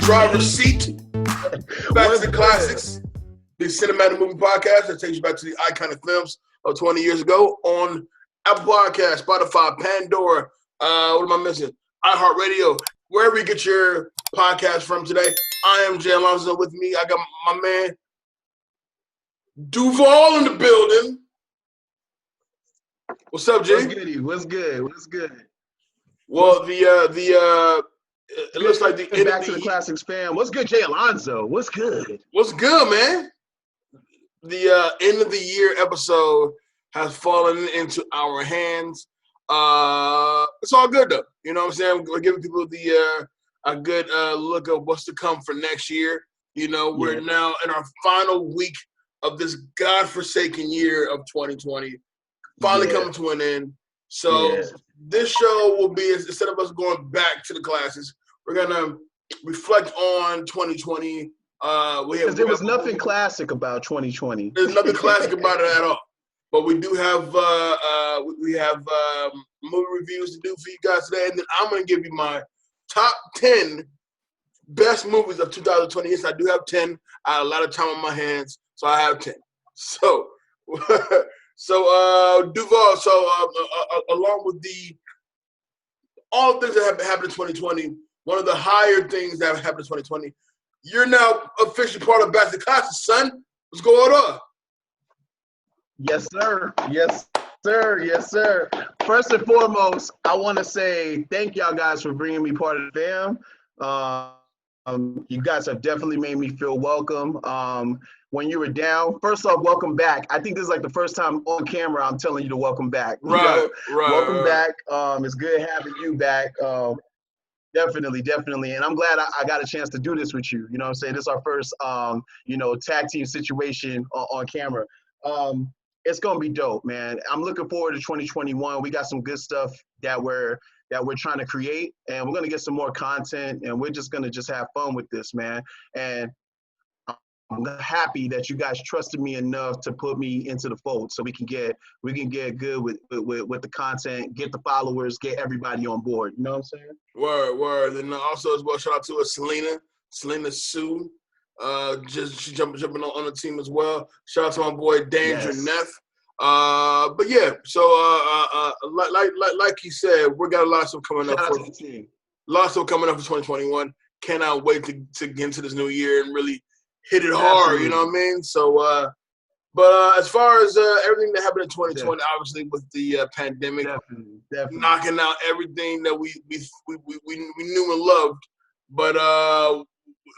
driver's seat. Back to the classics. The Cinematic Movie Podcast that takes you back to the iconic films of 20 years ago on Apple Podcasts, Spotify, Pandora. What am I missing? iHeartRadio. Wherever you get your podcast from today. I am Jay Alonzo. With me, I got my man Duval in the building. What's up, Jay? What's good? Well, it looks like the end back of to the classics fam. What's good, Jay Alonzo? What's good? What's good, man? The end of the year episode has fallen into our hands. It's all good though. You know what I'm saying? We're giving people a good look of what's to come for next year. You know, we're now in our final week of this godforsaken year of 2020. Finally coming to an end. So this show will be, instead of us going back to the classics, we're gonna reflect on 2020. Because there was nothing classic about 2020. There's nothing classic about it at all. But we do have movie reviews to do for you guys today, and then I'm gonna give you my top 10 best movies of 2020. Yes, I do have 10. I had a lot of time on my hands, so I have 10. So, Duval. Along with all the things that have happened in 2020, one of the higher things that have happened in 2020, you're now officially part of Back to the Classics, son. What's going on? Yes, sir. First and foremost, I want to say thank y'all guys for bringing me part of the fam. You guys have definitely made me feel welcome. When you were down, first off, welcome back. I think this is like the first time on camera I'm telling you to welcome back. Right. Welcome back. It's good having you back. Definitely. And I'm glad I got a chance to do this with you. You know what I'm saying? This is our first, tag team situation on camera. It's going to be dope, man. I'm looking forward to 2021. We got some good stuff that we're trying to create, and we're going to get some more content, and we're just going to have fun with this, man. And I'm happy that you guys trusted me enough to put me into the fold so we can get good with the content, get the followers, get everybody on board. You know what I'm saying? Word. And also as well, shout out to Selena Sue. She jumping on the team as well. Shout out to my boy Danger Neff. But yeah, so like he said, we got a lot of stuff coming up for 2021. Cannot wait to get into this new year and really hit it hard. You know what I mean? So, but as far as everything that happened in 2020, obviously with the pandemic, definitely knocking out everything that we knew and loved, but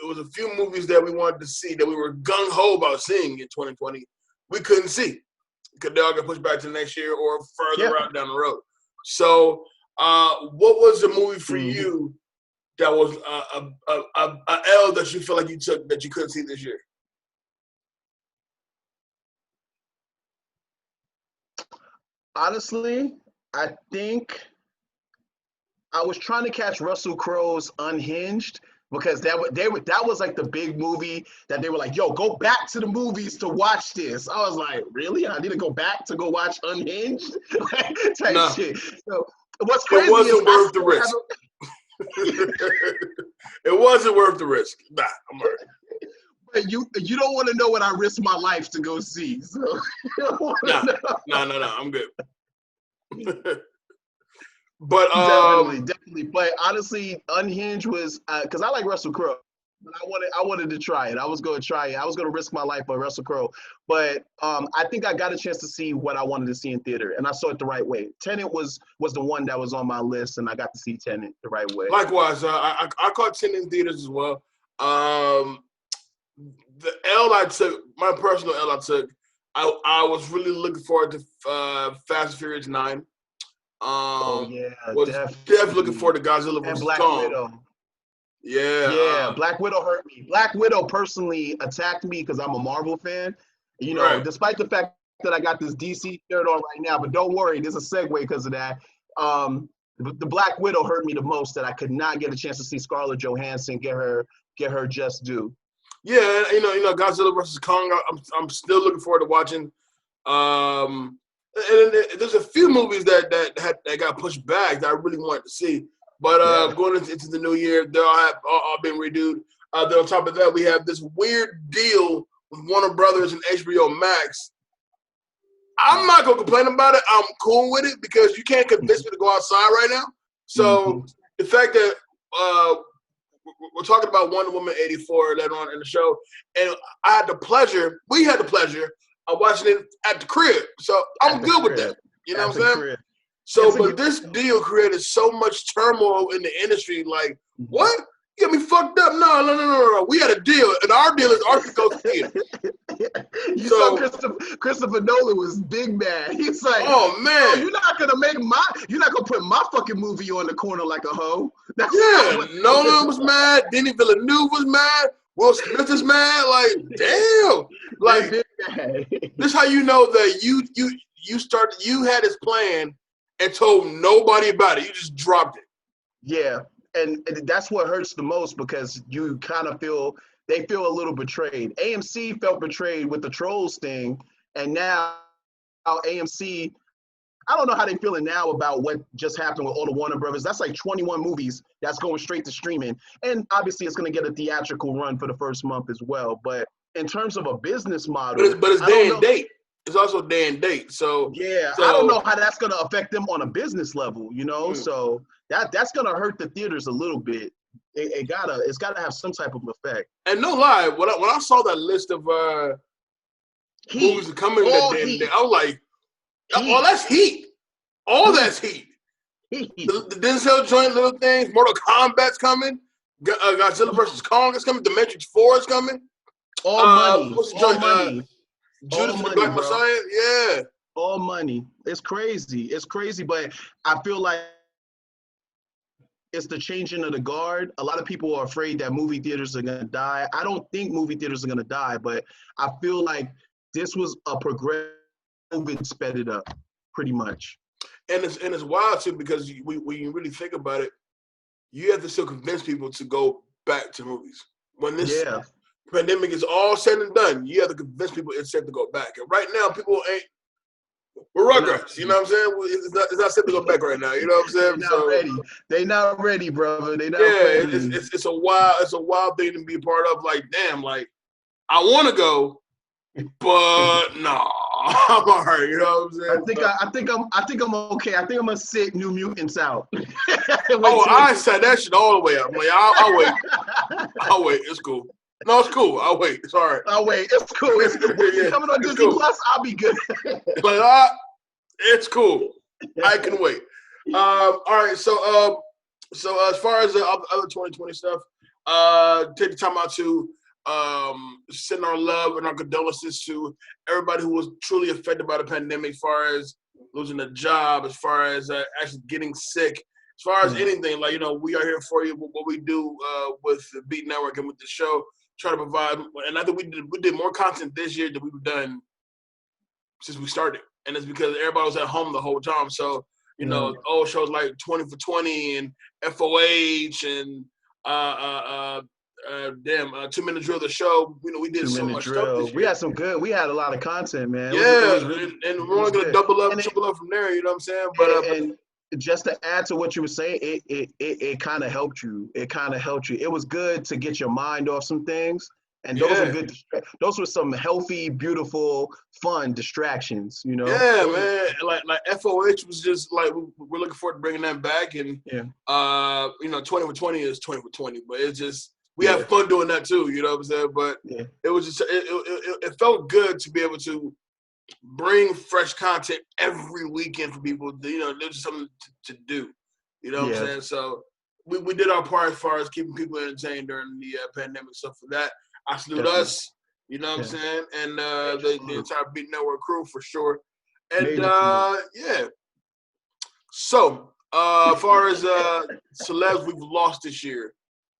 it was a few movies that we wanted to see that we were gung-ho about seeing in 2020. We couldn't see because they all got pushed back to next year or further out down the road. So what was the movie for you that was a L that you feel like you took that you couldn't see this year? Honestly, I think I was trying to catch Russell Crowe's Unhinged because that was like the big movie that they were like, yo, go back to the movies to watch this. I was like, really? I need to go back to go watch Unhinged? Type shit. So what's crazy it wasn't worth the risk. It wasn't worth the risk. Nah, I'm all right. But you don't want to know what I risked my life to go see. So No, I'm good. But definitely. But honestly, Unhinged was because I like Russell Crowe. But I wanted to try it. I was going to try it. I was going to risk my life on Russell Crowe. But I think I got a chance to see what I wanted to see in theater, and I saw it the right way. Tenet was the one that was on my list, and I got to see Tenet the right way. Likewise, I caught Tenet in theaters as well. The L I took, my personal L I took, I was really looking forward to Fast and Furious 9. Was definitely looking forward to Godzilla vs. Black Kong. Widow. Yeah. Black Widow hurt me. Black Widow personally attacked me because I'm a Marvel fan. You know, despite the fact that I got this DC shirt on right now, but don't worry, there's a segue because of that. The Black Widow hurt me the most that I could not get a chance to see Scarlett Johansson get her just due. Yeah, you know, Godzilla vs. Kong. I'm still looking forward to watching. And there's a few movies that got pushed back that I really wanted to see. But going into the new year, they're all been redoed. Then on top of that, we have this weird deal with Warner Brothers and HBO Max. I'm not gonna complain about it. I'm cool with it because you can't convince me to go outside right now. So the fact that we're talking about Wonder Woman 84 later on in the show, and we had the pleasure of watching it at the crib. So I'm good with that. You know what I'm saying? So, but this deal created so much turmoil in the industry. Like, what? You got me fucked up? No. We had a deal, and our deal is our go theater. You saw Christopher Nolan was big mad. He's like, oh man, you're not gonna put my fucking movie on the corner like a hoe. Nolan was mad. Denis Villeneuve was mad. Will Smith is mad. Like, damn. Like, this is how you know that you had this plan and told nobody about it. You just dropped it. Yeah. And that's what hurts the most because you kind of they feel a little betrayed. AMC felt betrayed with the Trolls thing, and now AMC, I don't know how they're feeling now about what just happened with all the Warner Brothers. That's like 21 movies that's going straight to streaming, and obviously it's going to get a theatrical run for the first month as well. But in terms of a business model, but it's day and date. It's also day and date. So I don't know how that's going to affect them on a business level. You know, so that's going to hurt the theaters a little bit. It's gotta have some type of effect. And no lie, when I saw that list of movies coming that day, I was like, "Oh, that's heat! All that's heat." The Denzel joint, little things. Mortal Kombat's coming. Godzilla vs Kong is coming. The Matrix 4 is coming. All money. Judas and the Black Messiah. Yeah. All money. It's crazy. But I feel like it's the changing of the guard. A lot of people are afraid that movie theaters are going to die. I don't think movie theaters are going to die, but I feel like this was a progressive sped it up pretty much. And it's wild too because when you really think about it, you have to still convince people to go back to movies. When this pandemic is all said and done, you have to convince people it's safe to go back. And right now, people ain't. We're Rugrats, you know what I'm saying? It's not safe to go back right now, you know what I'm saying? They not ready, brother. They not ready. It's a wild thing to be a part of. Like, damn, like I want to go, but no, I'm all right. You know what I'm saying? I think I'm okay. I think I'm gonna sit New Mutants out. I said that shit all the way up. I'm like, I'll wait. I'll wait. It's cool. No, it's cool. I'll wait. It's all right. I'll wait. It's cool. It's coming on Disney Plus. I'll be good. Like, it's cool. I can wait. All right. So as far as the other 2020 stuff, take the time out to send our love and our condolences to everybody who was truly affected by the pandemic, as far as losing a job, as far as actually getting sick, as far as anything. Like, you know, we are here for you. What we do with the Beat Network and with the show, try to provide. And I think we did more content this year than we've done since we started. And it's because everybody was at home the whole time. So, you know, old shows like 20 for 20 and FOH and 2 Minute Drill, the show. You know, we did so much stuff this year. We had a lot of content, man. Yeah, and we're only gonna double up from there. You know what I'm saying? But and just to add to what you were saying, it kind of helped you. It was good to get your mind off some things, and those are good. Those were some healthy, beautiful, fun distractions. You know? Yeah, man. Like FOH was just like we're looking forward to bringing that back, and you know, 20 for 20 is 20 for 20, but it's just. We have fun doing that too, you know what I'm saying? But it was just it felt good to be able to bring fresh content every weekend for people. You know, there's just something to do. You know what I'm saying? So we did our part as far as keeping people entertained during the pandemic. So for that, I salute us. You know what I'm saying? And the entire Beat Network crew for sure. And So as far as celebs we've lost this year.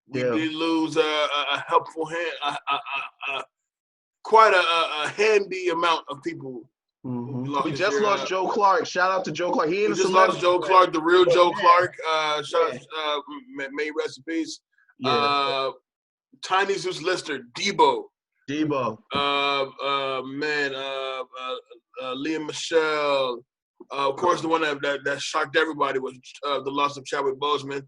We did lose a helpful hand, quite a handy amount of people. We just lost Joe Clark. Shout out to Joe Clark. We just lost Joe Clark, the real Joe Clark. Shout out, may rest in peace. Tiny Zeus Lister, Debo. Liam Michelle. Of course, the one that shocked everybody was the loss of Chadwick Boseman.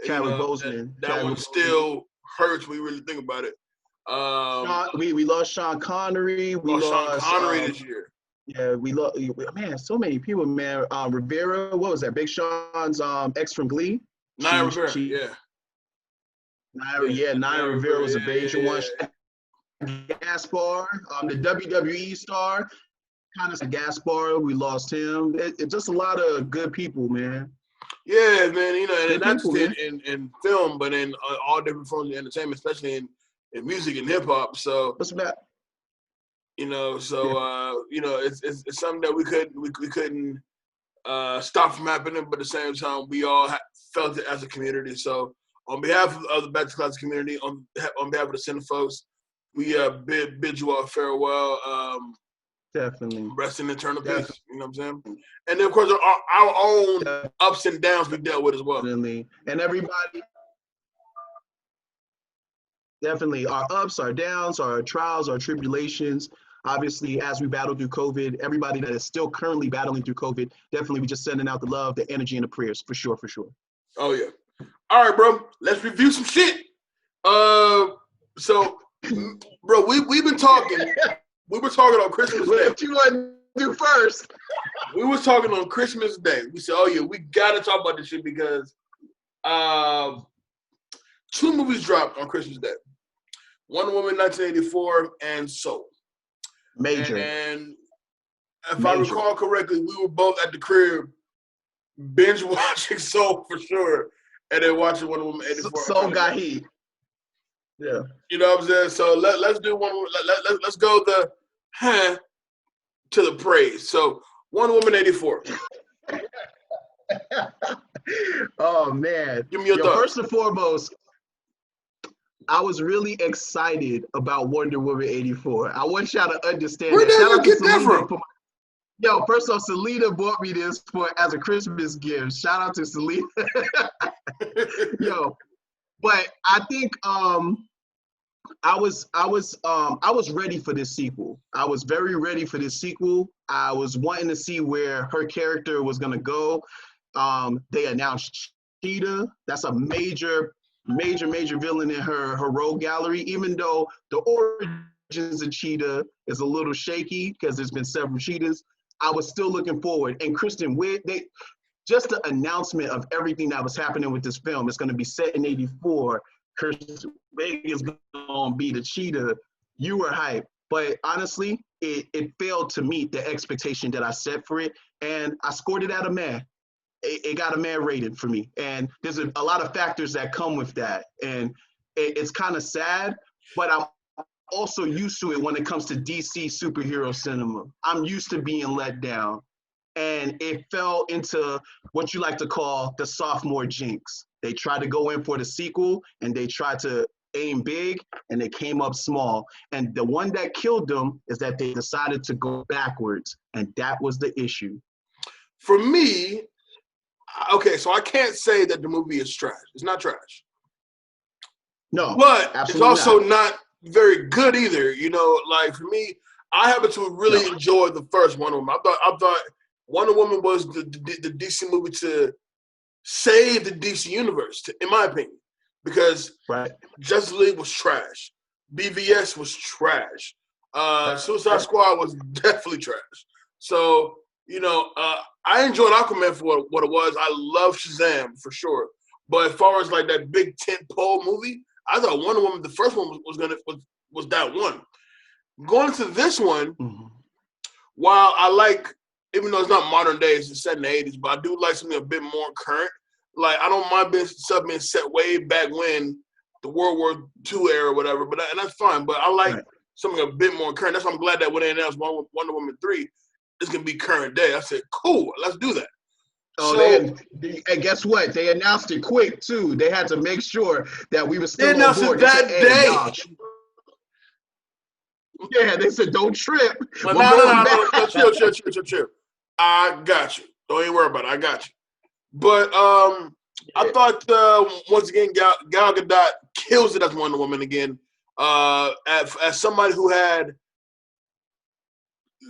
Boseman. That one still hurts when you really think about it. We lost Sean Connery. We lost Sean Connery this year. Yeah, we lost, man, so many people, man. Rivera, what was that? Big Sean's ex from Glee. Naya Rivera, yeah. Naya Rivera was a major one. Gaspar, the WWE star, kind of Gaspar, we lost him. It's just a lot of good people, man. Yeah, man, you know, and not just in film, but in all different forms of entertainment, especially in music and hip hop. So what's that? You know, so you know, it's something that we couldn't stop from happening, but at the same time, we all felt it as a community. So on behalf of the Back to Class community, on behalf of the Center folks, we bid you all farewell. Definitely. Rest in eternal peace. You know what I'm saying? And then, of course, our own ups and downs we dealt with as well. Definitely. And everybody, definitely, our ups, our downs, our trials, our tribulations. Obviously, as we battle through COVID, everybody that is still currently battling through COVID, definitely we just sending out the love, the energy, and the prayers, for sure, for sure. Oh, yeah. All right, bro. Let's review some shit. So, bro, we've been talking. We were talking on Christmas Day. What you want to do first? We was talking on Christmas Day. We said, oh, yeah, we got to talk about this shit because 2 movies dropped on Christmas Day. Wonder Woman 1984 and Soul. Major. And if I recall correctly, we were both at the crib binge watching Soul for sure, and then watching Wonder Woman 84. Soul got heat. Yeah. You know what I'm saying? So let's do one. Let's go to the praise. So Wonder Woman 84. Oh man. Give me your thoughts. First and foremost, I was really excited about Wonder Woman 84. I want y'all to understand. Where did you get that from? Yo, first off, Selena bought me this as a Christmas gift. Shout out to Selena. Yo, but I think I was ready for this sequel. I was very ready for this sequel. I was wanting to see where her character was gonna go. They announced Cheetah. That's a major villain in her rogue gallery, even though the origins of Cheetah is a little shaky because there's been several Cheetahs. I was still looking forward. And Kristen Wiig, just the announcement of everything that was happening with this film, it's going to be set in 84. Kristen Wiig is going to be the Cheetah. You were hyped. But honestly, it failed to meet the expectation that I set for it. And I scored it at a man. It got a man rated for me. And there's a lot of factors that come with that. And it's kind of sad, but I'm also used to it when it comes to DC superhero cinema. I'm used to being let down. And it fell into what you like to call the sophomore jinx. They tried to go in for the sequel and they tried to aim big and they came up small. And the one that killed them is that they decided to go backwards. And that was the issue. For me, okay, so I can't say that the movie is trash. It's not trash. No, but it's also not very good either. You know, like for me, I happen to really enjoy the first Wonder Woman. I thought Wonder Woman was the DC movie to save the DC universe, in my opinion, because Justice League was trash, BVS was trash, Suicide Squad was definitely trash. So you know, I enjoyed Aquaman for what it was. I love Shazam for sure. But as far as like that big tentpole movie, I thought Wonder Woman, the first one was that one. Going to this one, while I like, even though it's not modern days, it's set in the 80s, but I do like something a bit more current. Like I don't mind being set way back when the World War II era or whatever, and that's fine. But I like something a bit more current. That's why I'm glad that when they announced Wonder Woman 3, it's gonna be current day. I said, cool, let's do that. And guess what? They announced it quick too. They had to make sure that we were still on board. They announced it that day. Yeah, they said don't trip. No, chill. I got you. Don't even worry about it. I got you. But I thought once again Gal Gadot kills it as Wonder Woman again. As somebody who had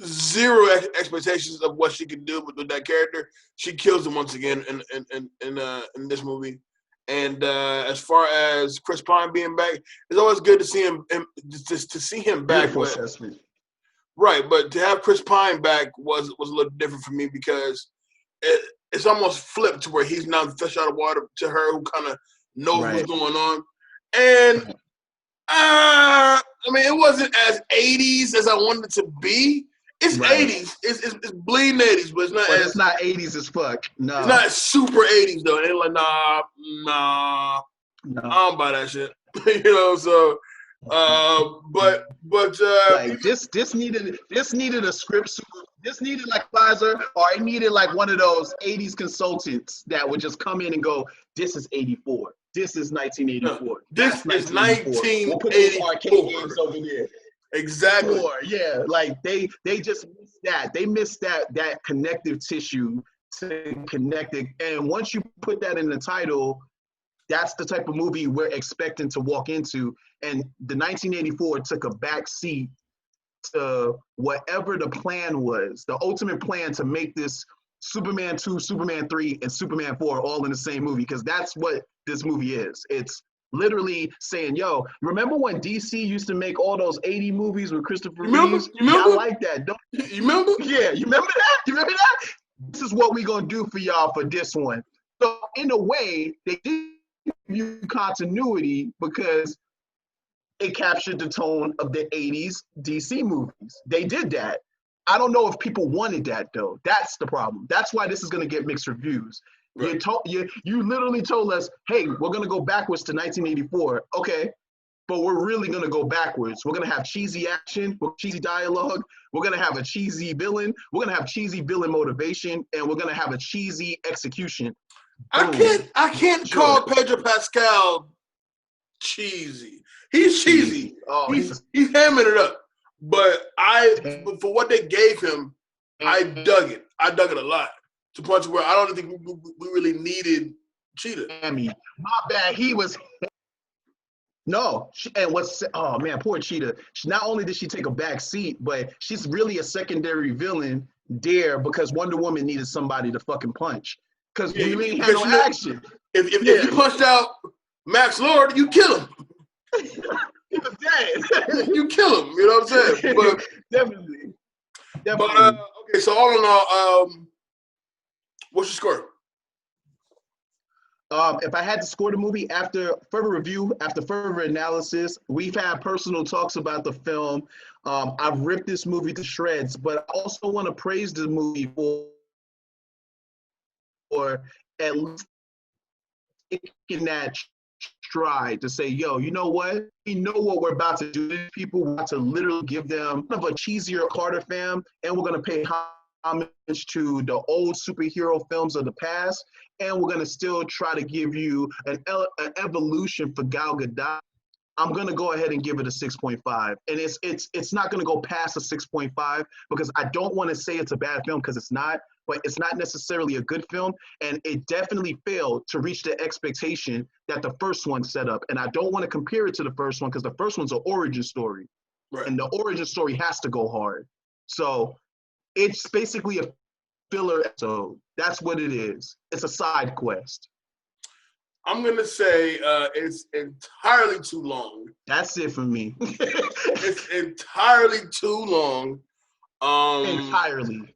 zero expectations of what she could do with that character, she kills him once again in this movie. And as far as Chris Pine being back, it's always good to see him just to see him back. Beautiful assessment. Right, but to have Chris Pine back was a little different for me because it's almost flipped to where he's now the fish out of water to her who kind of knows what's going on. And I mean, it wasn't as 80s as I wanted it to be. It's 80s. It's bleeding 80s, but it's not. But it's not 80s as fuck. No, it's not super 80s though. And like, nah, I don't buy that shit. You know, so. But like this needed a script. This needed like Pfizer, or it needed like one of those 80s consultants that would just come in and go, "This is 84. This is 1984. This is 1984. We'll put those arcade games over there." Exactly. Yeah, like they just missed that. They missed that connective tissue to connect it. And once you put that in the title, that's the type of movie we're expecting to walk into. And the 1984 took a back seat to whatever the plan was, the ultimate plan to make this Superman 2, Superman 3, and Superman 4 all in the same movie, because that's what this movie is. It's literally saying, yo, remember when DC used to make all those 80 movies with Christopher Reeves? You remember? I like that. You remember? Yeah, you remember that? You remember that? This is what we're going to do for y'all for this one. So in a way, they did give you continuity because it captured the tone of the 80s DC movies. They did that. I don't know if people wanted that, though. That's the problem. That's why this is going to get mixed reviews. Right. You literally told us, hey, we're going to go backwards to 1984. Okay, but we're really going to go backwards. We're going to have cheesy action, cheesy dialogue. We're going to have a cheesy villain. We're going to have cheesy villain motivation, and we're going to have a cheesy execution. Boom. I can't call Pedro Pascal cheesy. He's cheesy. Oh, he's hamming it up. But for what they gave him, I dug it. I dug it a lot. To the point where I don't think we really needed Cheetah. My bad. He was. No, oh man, poor Cheetah. Not only did she take a back seat, but she's really a secondary villain there because Wonder Woman needed somebody to fucking punch. Because you ain't had no action. If you punched out Max Lord, you kill him. He was dead. You kill him. You know what I'm saying? But, definitely. But okay, so all in all, what's your score? If I had to score the movie after further review, after further analysis, we've had personal talks about the film. I've ripped this movie to shreds, but I also want to praise the movie for at least taking that stride to say, yo, you know what? We know what we're about to do. People want to literally give them kind of a cheesier Carter fam, and we're going to pay homage to the old superhero films of the past, and we're going to still try to give you an evolution for Gal Gadot. I'm going to go ahead and give it a 6.5. And it's not going to go past a 6.5 because I don't want to say it's a bad film because it's not, but it's not necessarily a good film. And it definitely failed to reach the expectation that the first one set up. And I don't want to compare it to the first one because the first one's an origin story. Right. And the origin story has to go hard. So it's basically a filler episode. That's what it is. It's a side quest. I'm going to say it's entirely too long. That's it for me. It's entirely too long. Entirely.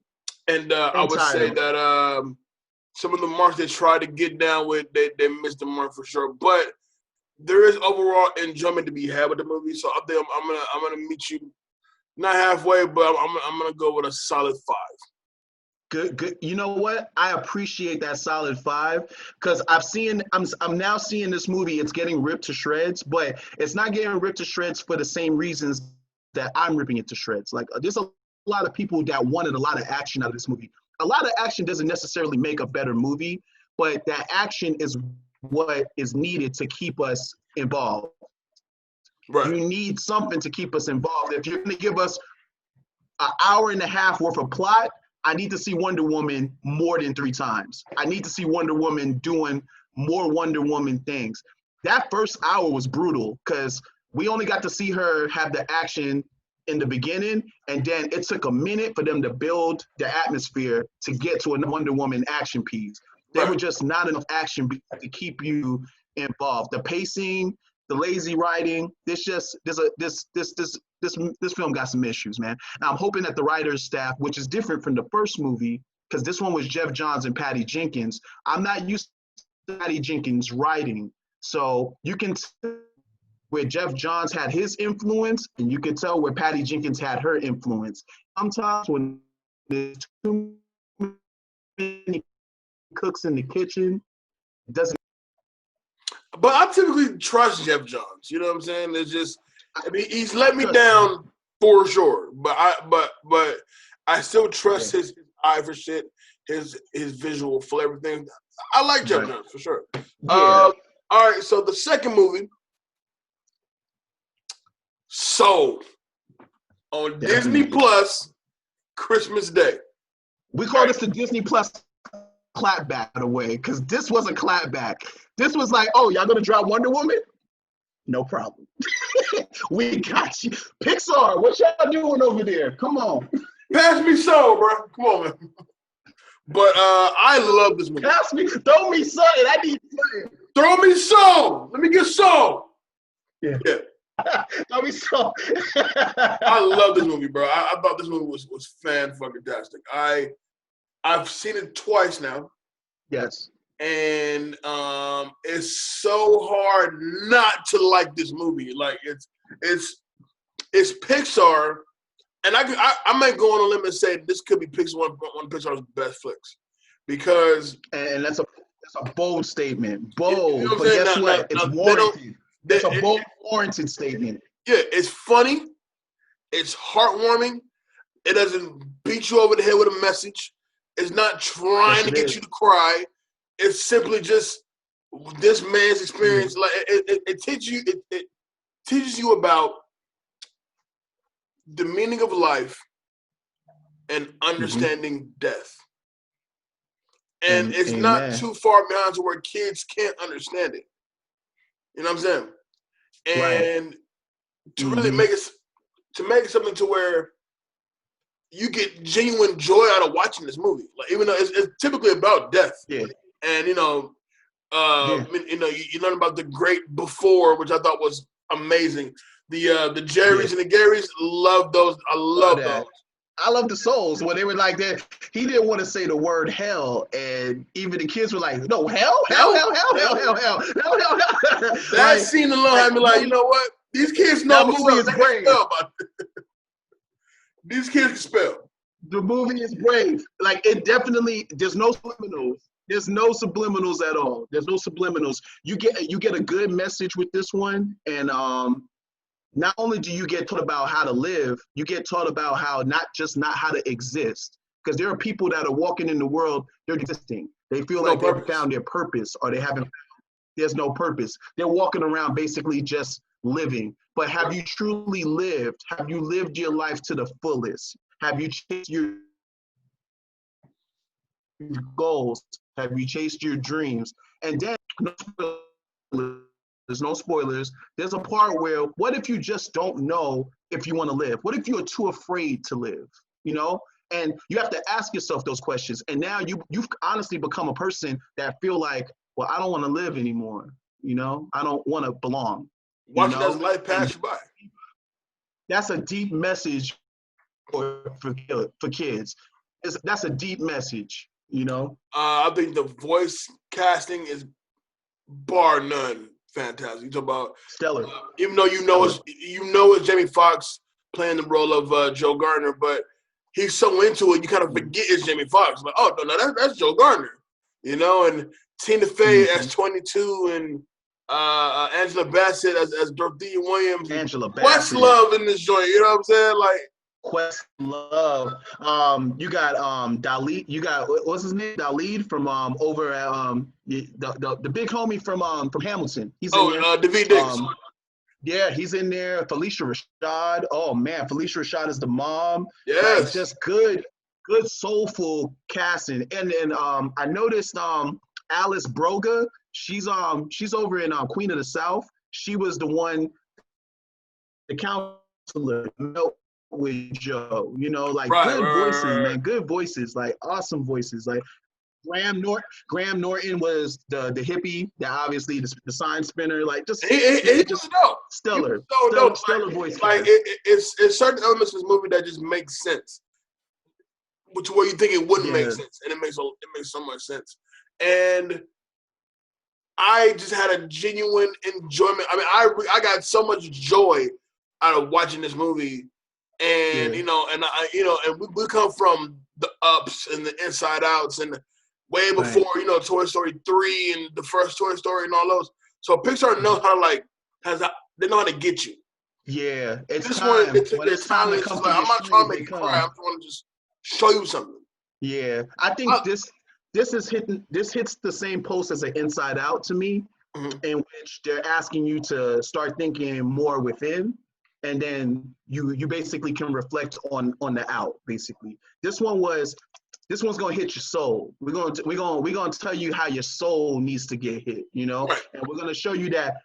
And I would say that some of the marks they tried to get down with, they missed the mark for sure. But there is overall enjoyment to be had with the movie. So I think I'm gonna meet you not halfway, but I'm gonna go with a solid 5. Good. You know what? I appreciate that solid 5 because I'm now seeing this movie. It's getting ripped to shreds, but it's not getting ripped to shreds for the same reasons that I'm ripping it to shreds. Like there's a lot of people that wanted a lot of action out of this movie. A lot of action doesn't necessarily make a better movie, but that action is what is needed to keep us involved. Right. You need something to keep us involved. If you're going to give us an hour and a half worth of plot, I need to see Wonder Woman more than 3 times. I need to see Wonder Woman doing more Wonder Woman things. That first hour was brutal because we only got to see her have the action in the beginning, and then it took a minute for them to build the atmosphere to get to a Wonder Woman action piece. There were just not enough action to keep you involved. The pacing, the lazy writing. This film got some issues, man. And I'm hoping that the writers staff, which is different from the first movie, because this one was Jeff Johns and Patty Jenkins. I'm not used to Patty Jenkins writing, so you can tell where Jeff Johns had his influence, and you can tell where Patty Jenkins had her influence. Sometimes when there's too many cooks in the kitchen, it doesn't. But I typically trust Jeff Johns. You know what I'm saying? It's just, I mean, he's let me down for sure. But I still trust his eye for shit, his visual for everything. I like Jeff Johns for sure. Yeah. All right, so the second movie, Soul, on Disney Plus, Christmas Day. We call this the Disney Plus clapback, by the way, because this wasn't clapback. This was like, oh, y'all gonna drop Wonder Woman? No problem. We got you. Pixar, what y'all doing over there? Come on. Pass me Soul, bro. Come on, man. But I love this movie. Pass me, throw me something. I need something. Throw me Soul. Let me get Soul. Yeah. Throw me Soul. I love this movie, bro. I thought this movie was fan-fucking-tastic. I've seen it twice now. Yes. And it's so hard not to like this movie. Like it's Pixar, and I might go on a limb and say this could be one of Pixar's best flicks, because and that's a bold statement. Bold, you know but guess what? It's warranted. It's a bold, warranted statement. Yeah, it's funny. It's heartwarming. It doesn't beat you over the head with a message. It's not trying to get you to cry. It's simply just this man's experience. Like it teaches you about the meaning of life and understanding death. And it's not too far behind to where kids can't understand it. You know what I'm saying? And to really make it something to where you get genuine joy out of watching this movie. Like, even though it's typically about death. Yeah. And you learn about the great before, which I thought was amazing. The Jerrys and the Garys, love those. I love those. I love the Souls when they were like that. He didn't want to say the word hell, and even the kids were like, "No, hell." That scene alone had me like, you know what? These kids know the movie is brave. These kids can spell. The movie is brave. Like, it definitely. There's no subliminals. There's no subliminals at all. There's no subliminals. You get a good message with this one, and not only do you get taught about how to live, you get taught about how not how to exist. Because there are people that are walking in the world, they're existing. They feel like they've found their purpose, or they haven't. There's no purpose. They're walking around basically just living. But have you truly lived? Have you lived your life to the fullest? Have you chased your goals? Have you chased your dreams? And then, there's no spoilers. There's a part where, what if you just don't know if you want to live? What if you're too afraid to live? You know? And you have to ask yourself those questions. And now you've honestly become a person that feel like, well, I don't want to live anymore. You know? I don't want to belong. Watching as life pass you by. That's a deep message for kids. That's a deep message, you know? I think the voice casting is bar none fantastic. You talk about stellar. Even though it's Jamie Foxx playing the role of Joe Gardner, but he's so into it, you kind of forget it's Jamie Foxx. Like, oh no, that's Joe Gardner, you know. And Tina Fey as 22, and Angela Bassett as Dorothea Williams. Angela Bassett. Questlove in this joint, you know what I'm saying? Like, Questlove. You got Dalid. You got, what's his name? Dalid from over at the big homie from Hamilton. He's in there. Daveed Diggs. Yeah, he's in there. Felicia Rashad. Oh man, Felicia Rashad is the mom. Yes. Like, just good soulful casting. And then I noticed Alice Broga. She's over in Queen of the South. She was the one, the counselor with Joe. You know, like voices, man. Good voices, like awesome voices. Like Graham Norton was the hippie that obviously the sign spinner, like just he was dope. Stellar, so dope. stellar voice like cast. It's certain elements of this movie that just make sense, which where you think it wouldn't make sense, and it makes so much sense. And I just had a genuine enjoyment. I mean, I got so much joy out of watching this movie, and and we come from the ups and the inside outs, and way before Toy Story 3 and the first Toy Story and all those. So Pixar knows how to they know how to get you. Yeah, it's this time. one. They took their It's time time. to come Like, I'm not trying to make you cry. I'm trying to just show you something. Yeah, I think this hits the same post as an Inside Out to me, in which they're asking you to start thinking more within, and then you basically can reflect on the out. Basically, this one's gonna hit your soul. We're gonna tell you how your soul needs to get hit, Right. and we're gonna show you that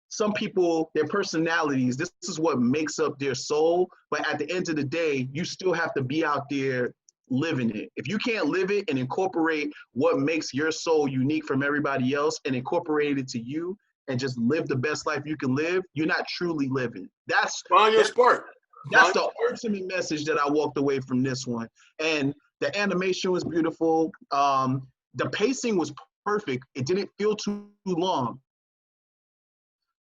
some people, their personalities, this is what makes up their soul. But at the end of the day, you still have to be out there living it. If you can't live it and incorporate what makes your soul unique from everybody else and incorporate it to you and just live the best life you can live, you're not truly living. Find your spark. That's the ultimate message that I walked away from this one. And the animation was beautiful. The pacing was perfect. It didn't feel too long,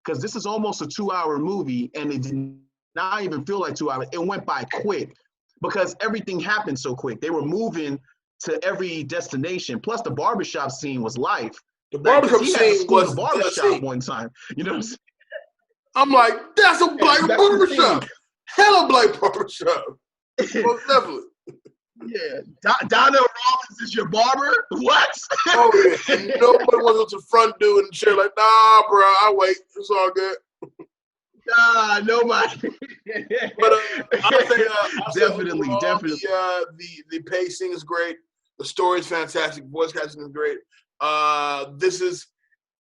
because this is almost a 2-hour movie, and it did not even feel like 2 hours. It went by quick because everything happened so quick. They were moving to every destination. Plus, the barbershop scene was life. The barbershop scene was the barbershop one time. You know what I'm saying? I'm like, that's a black barbershop. Hella black barbershop. Most definitely. Yeah. Donna Rollins is your barber? What? Oh, yeah. And nobody wants to front dude and shit like, nah, bro, I wait. It's all good. Nah, nobody. But I say definitely. The pacing is great. The story is fantastic. Voice casting is great.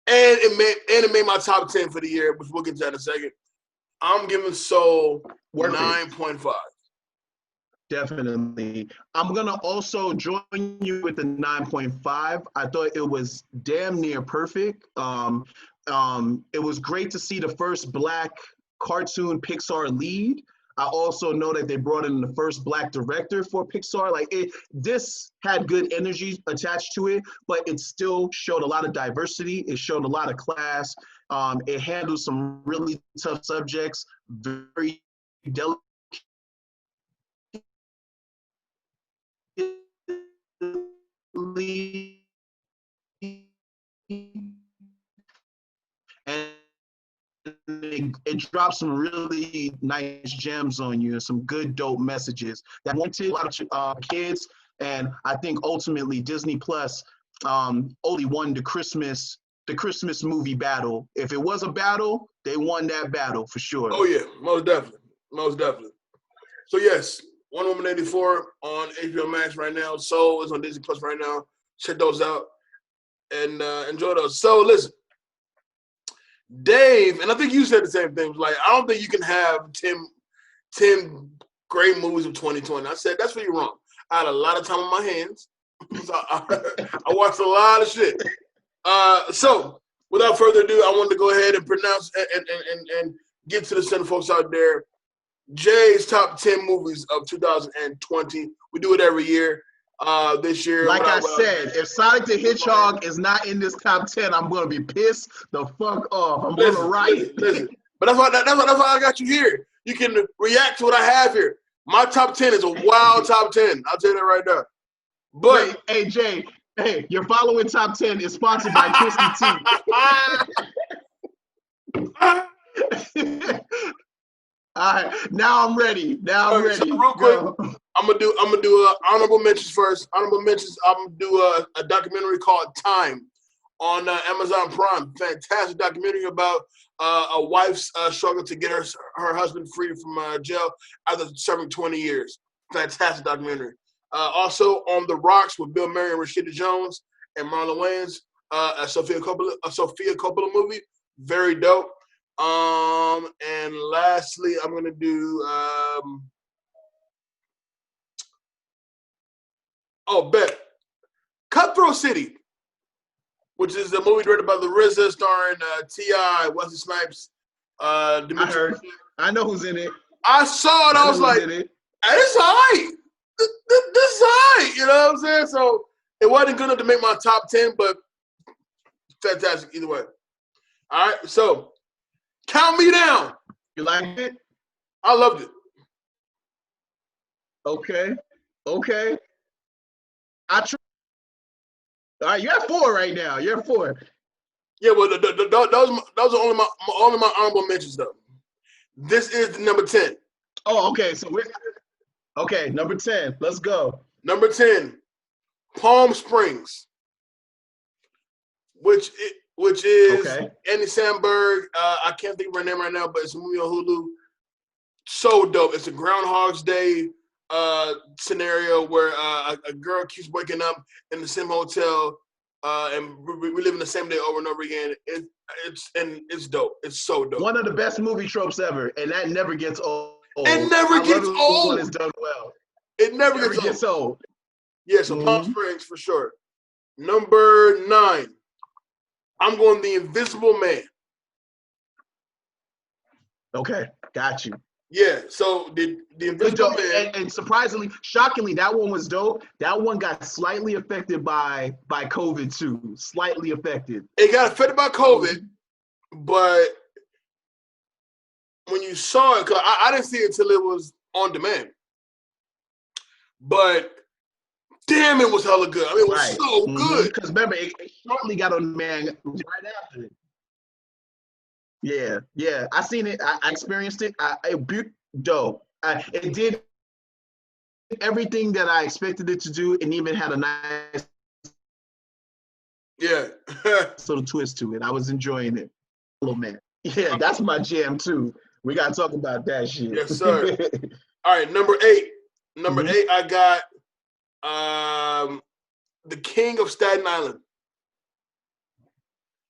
It made my top 10 for the year, which we'll get to in a second. I'm giving Soul 9.5. Definitely. I'm going to also join you with the 9.5. I thought it was damn near perfect. It was great to see the first Black cartoon Pixar lead. I also know that they brought in the first Black director for Pixar. This had good energy attached to it, but it still showed a lot of diversity. It showed a lot of class. It handled some really tough subjects, very delicate. And it dropped some really nice gems on you and some good dope messages that went to a lot of kids. And I think ultimately Disney Plus only won the Christmas movie battle. If it was a battle, they won that battle for sure. Oh yeah, most definitely. So yes, Wonder Woman 84 on HBO Max right now. Soul is on Disney Plus right now. Check those out and enjoy those. So listen, Dave, and I think you said the same thing. Like, I don't think you can have 10 great movies of 2020. I said, that's where you're wrong. I had a lot of time on my hands. So I watched a lot of shit. So without further ado, I wanted to go ahead and pronounce and get to the center folks out there. Jay's top 10 movies of 2020. We do it every year. This year, like I said, if Sonic the Hedgehog is not in this top 10, I'm gonna be pissed the fuck off. I'm gonna write. Listen. But that's why I got you here. You can react to what I have here. My top 10 is a wild top 10. I'll tell you that right now. But hey Jay, hey, your following top 10 is sponsored by Twisted Tea. All right, now I'm ready. So real quick, I'm gonna do honorable mentions first. Honorable mentions. I'm gonna do a documentary called Time on Amazon Prime. Fantastic documentary about a wife's struggle to get her husband free from jail after serving 20 years. Fantastic documentary. Also on The Rocks with Bill Murray and Rashida Jones and Marlon Wayans. A Sofia Coppola movie. Very dope. And lastly, I'm gonna do Cutthroat City, which is a movie directed by the RZA, starring T.I., Wesley Snipes. I heard. I know who's in it. I saw it. I was like, hey, it's all right. This is all right. You know what I'm saying? So it wasn't good enough to make my top 10, but fantastic either way. All right, so count me down. You liked it? I loved it. Okay. All right, you're at 4 right now. You're at 4. Yeah, well, those are only my honorable mentions, though. This is the number 10. Oh, okay. So we're number 10. Let's go. Number 10, Palm Springs, which is Andy Samberg. I can't think of her name right now, but it's a movie on Hulu. So dope. It's a Groundhog's Day scenario where a girl keeps waking up in the same hotel and we live in the same day over and over again. It's dope. It's so dope. One of the best movie tropes ever, and that never gets old. It never gets old. When it's done well. It never gets old. Yeah, so Palm Springs for sure. Number 9, I'm going The Invisible Man. Okay, got you. Yeah, so the Invisible Man. And surprisingly, shockingly, that one was dope. That one got slightly affected by COVID too. Slightly affected. It got affected by COVID, but when you saw it, cause I didn't see it until it was on demand. But damn, it was hella good. I mean, it was so good. Because remember, it shortly got on demand right after it. Yeah. I seen it. I experienced it. Dope. It did everything that I expected it to do, and even had a nice sort of twist to it. I was enjoying it. Oh man. Yeah, that's my jam too. We gotta talk about that shit. Yes, sir. All right, number 8. Number 8, I got The King of Staten Island.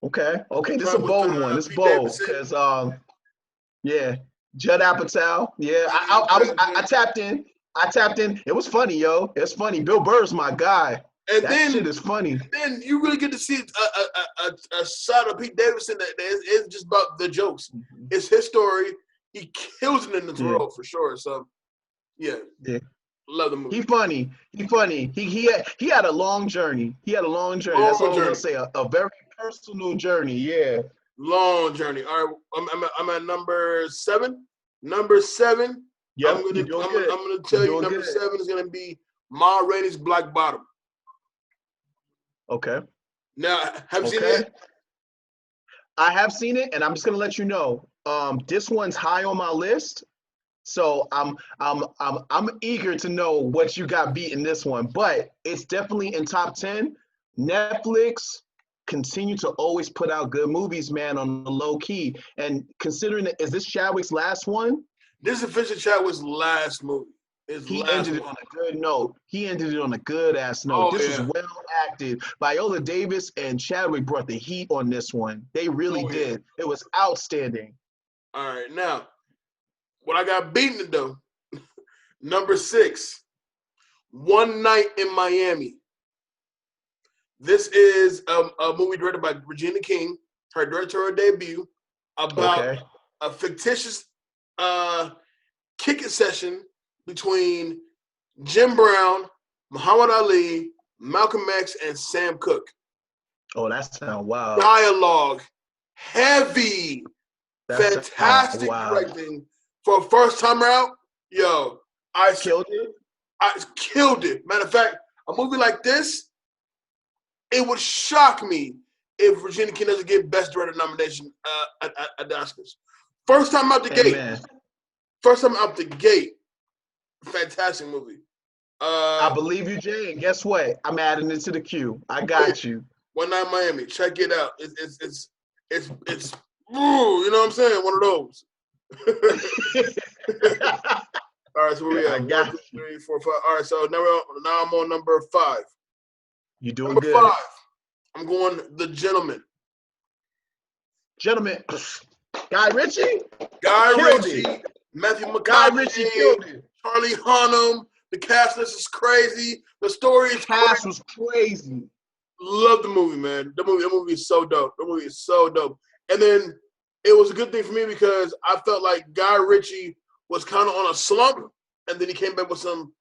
Okay, this is a bold one. It's bold because Judd Apatow. Yeah, I tapped in. It was funny, yo. It's funny. Bill Burr's my guy. And that shit is funny. And then you really get to see a side of Pete Davidson that is just about the jokes. It's his story. He kills it in this role for sure. So yeah. Love the movie. He funny. He had a long journey. That's all I'm gonna say. A very personal journey. Yeah. Long journey. All right. I'm at number 7. Number 7. Yep, I'm gonna tell you number 7 is gonna be Ma Rainey's Black Bottom. Okay. Now, have you seen it? I have seen it, and I'm just gonna let you know. This one's high on my list. So I'm eager to know what you got beat in this one, but it's definitely in top 10. Netflix continue to always put out good movies, man, on the low key. And considering that, is this Chadwick's last one? This is officially Chadwick's last movie. He ended it on a good note. He ended it on a good ass note. This was well acted. Viola Davis and Chadwick brought the heat on this one. They really did. It was outstanding. All right, now. What I got beaten it though, number 6, One Night in Miami. This is a movie directed by Regina King, her directorial debut, about a fictitious kicking session between Jim Brown, Muhammad Ali, Malcolm X, and Sam Cooke. Oh, that sounds wild. Dialogue, heavy, fantastic directing. For a first timer out, I killed it. Matter of fact, a movie like this, it would shock me if Regina King doesn't get Best Director nomination at the Oscars. First time out the gate. Fantastic movie. I believe you, Jay. And guess what? I'm adding it to the queue. I got you. One Night in Miami. Check it out. It's ooh, you know what I'm saying? One of those. All right, so where we at? 1, 2, 3, 4, 5. All right, so now I'm on number 5. You're doing number good. 5. I'm going The Gentleman. Guy Ritchie. Matthew McConaughey. Guy Ritchie killed it. Charlie Hunnam. The cast list is crazy. The story is crazy. Love the movie, man. The movie is so dope. The movie is so dope. And then it was a good thing for me because I felt like Guy Ritchie was kind of on a slump, and then he came back with some.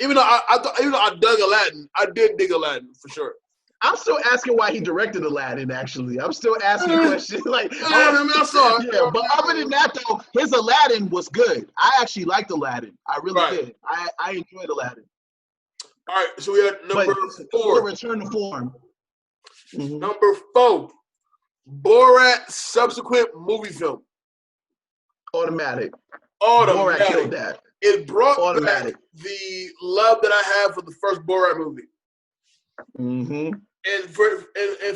Even though I dug Aladdin, I did dig Aladdin for sure. I'm still asking why he directed Aladdin. Actually, I'm still asking questions. Like, I saw it. Yeah, but other than that, though, his Aladdin was good. I actually liked Aladdin. I really did. I enjoyed Aladdin. All right, so we had number 4. Return to form. Mm-hmm. Number 4, Borat subsequent movie film. Automatic. Borat killed that. It brought back the love that I had for the first Borat movie. Mm-hmm. And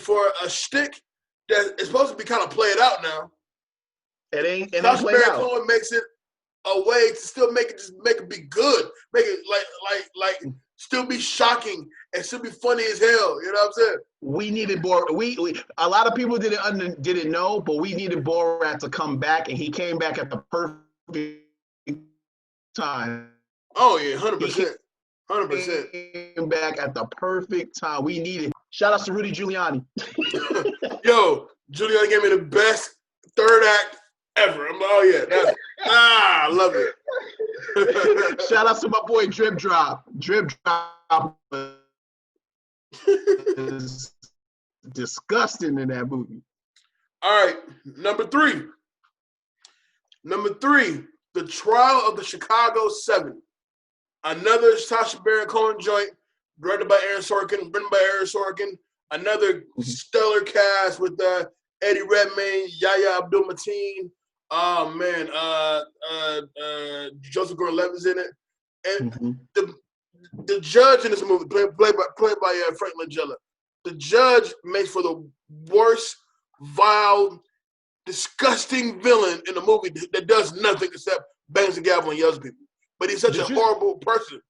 for a shtick that is supposed to be kind of played out now, it ain't played out. Cohen makes it a way to still make it be good, make it like still be shocking and still be funny as hell. You know what I'm saying? We needed Borat. We a lot of people didn't know, but we needed Borat to come back, and he came back at the perfect time. Oh yeah, 100%. 100%. Came back at the perfect time. We needed. Shout out to Rudy Giuliani. Yo, Giuliani gave me the best third act ever. I'm like, oh yeah, I love it. Shout out to my boy Drip Drop. Drip Drop is disgusting in that movie. All right, number 3. The Trial of the Chicago 7. Another Sacha Baron Cohen joint, directed by Aaron Sorkin, written by Aaron Sorkin. Another stellar cast with Eddie Redmayne, Yahya Abdul-Mateen. Oh man, Joseph Gordon-Levitt's in it, and the judge in this movie, played by Frank Langella. The judge makes for the worst, vile, disgusting villain in the movie that does nothing except bangs the gavel and yells at people. But he's such a horrible person.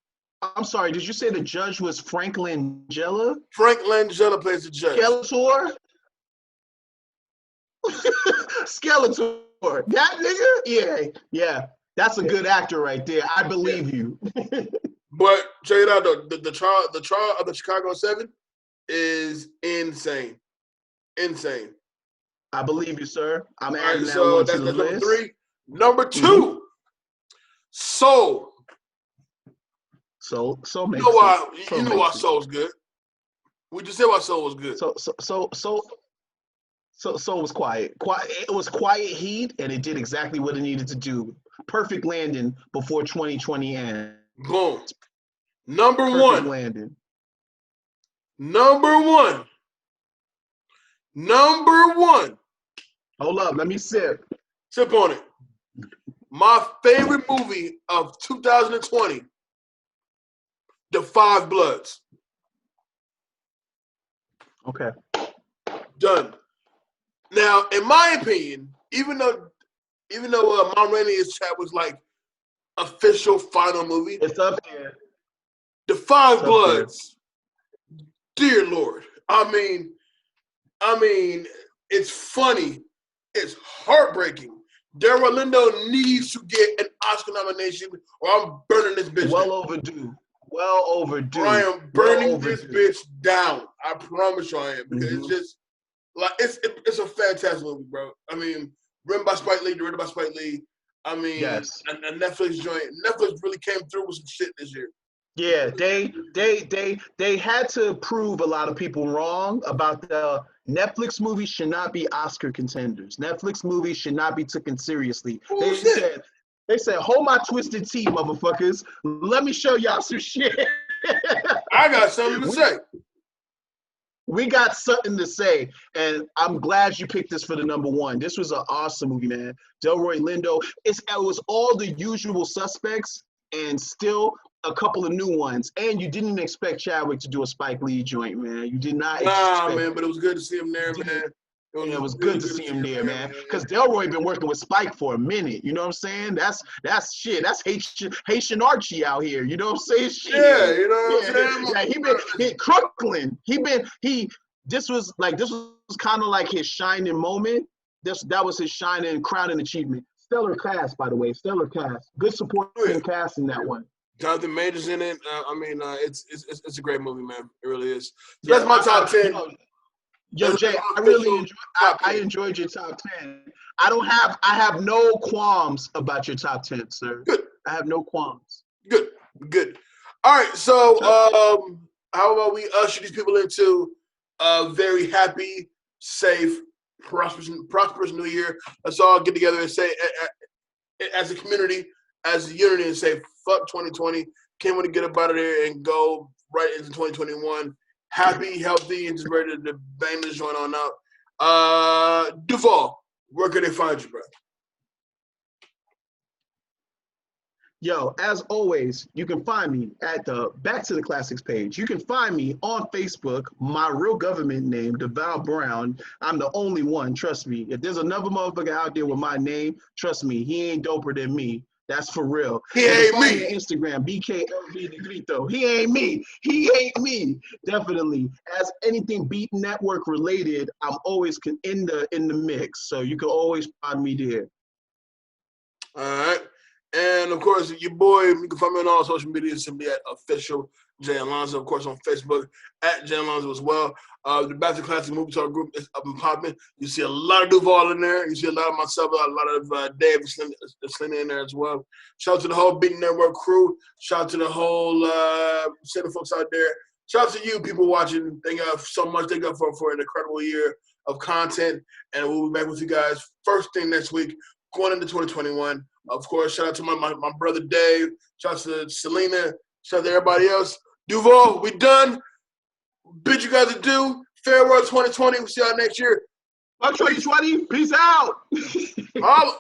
I'm sorry, did you say the judge was Frank Langella? Frank Langella plays the judge. Skeletor? Skeletor. That nigga? Yeah. That's a good actor right there. I believe you. But check it out though. The trial of the Chicago 7 is insane. Insane. I believe you, sir. I'm adding that one to the list. Number 3. Number 2. Soul. Soul makes sense. You know why Soul's good. We just said why Soul was good. Soul was quiet. It was quiet heat, and it did exactly what it needed to do. Perfect landing before 2020 ends. Boom. Number 1. Perfect landing. Number one. Hold up, let me sip. Sip on it. My favorite movie of 2020, The Five Bloods. Okay. Done. Now, in my opinion, even though Ma Rainey's chat was like official final movie, it's up there. The Five Bloods. Dear Lord, I mean, it's funny, it's heartbreaking. Delroy Lindo needs to get an Oscar nomination, or I'm burning this bitch. Well overdue. I am burning this bitch down. I promise you I am, because it's just like it's a fantastic movie, bro. I mean, written by Spike Lee, directed by Spike Lee. I mean, yes. a Netflix joint. Netflix really came through with some shit this year. Yeah, they had to prove a lot of people wrong about the Netflix movies should not be Oscar contenders. Netflix movies should not be taken seriously. They said, hold my twisted tea, motherfuckers. Let me show y'all some shit. I got something to say. We got something to say, and I'm glad you picked this for the number 1. This was an awesome movie, man. Delroy Lindo. It was all the usual suspects, and still a couple of new ones. And you didn't expect Chadwick to do a Spike Lee joint, man. You did not expect. Man, but it was good to see him there, man. It was good to see him there, man. Because Delroy been working with Spike for a minute. You know what I'm saying? That's shit. That's Haitian Archie out here. You know what I'm saying? Shit. Yeah, you know what I'm saying? Yeah, he been Crooklyn. This was kind of like his shining moment. That was his shining crowning achievement. Stellar cast, by the way. Stellar cast. Good supporting cast in that one. Jonathan Majors in it. It's a great movie, man. It really is. So that's my top 10. Yo, Jay, I really enjoyed your top 10. I have no qualms about your top 10, sir. Good. I have no qualms. Good. All right, so how about we usher these people into a very happy, safe, prosperous new year? Let's all get together and say, as a community, as a unity, and say, fuck 2020. Can't wait to get up out of there and go right into 2021. Happy, healthy, and just ready to bang this joint on out. Duval, where can they find you, bro? Yo, as always, you can find me at the Back to the Classics page. You can find me on Facebook, my real government name, Duval Brown. I'm the only one, trust me. If there's another motherfucker out there with my name, trust me, he ain't doper than me. That's for real. He ain't me. On Instagram, BKLB Negrito. He ain't me. He ain't me. Definitely. As anything Beat Network related, I'm always in the mix. So you can always find me there. All right. And, of course, your boy, you can find me on all social media, simply at official Jay Alonzo, of course, on Facebook, at Jay Alonzo as well. The Back to Classic Movie Talk group is up and popping. You see a lot of Duval in there. You see a lot of myself, a lot of Dave Slinny in there as well. Shout out to the whole Big Network crew. Shout out to the whole center folks out there. Shout out to you, people watching. Thank you so much. Thank you for an incredible year of content. And we'll be back with you guys first thing next week, going into 2021. Of course, shout out to my brother Dave. Shout out to Selena. Shout out to everybody else. Duval, we done. Bid you guys adieu. Farewell 2020. We'll see y'all next year. Fuck 2020. Peace out. Holla.